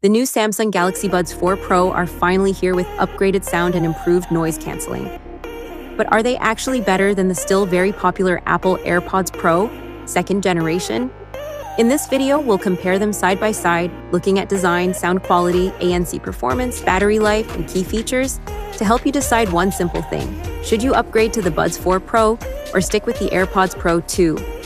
The new Samsung Galaxy Buds 4 Pro are finally here with upgraded sound and improved noise canceling. But are they actually better than the still very popular Apple AirPods Pro, second generation? In this video, we'll compare them side by side, looking at design, sound quality, ANC performance, battery life, and key features to help you decide one simple thing. Should you upgrade to the Buds 4 Pro or stick with the AirPods Pro 2?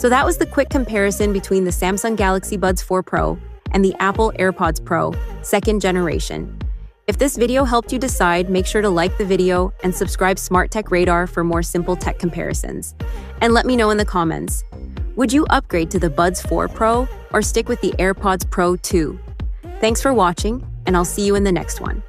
So that was the quick comparison between the Samsung Galaxy Buds 4 Pro and the Apple AirPods Pro, second generation. If this video helped you decide, make sure to like the video and subscribe Smart Tech Radar for more simple tech comparisons. And let me know in the comments, would you upgrade to the Buds 4 Pro or stick with the AirPods Pro 2? Thanks for watching, and I'll see you in the next one.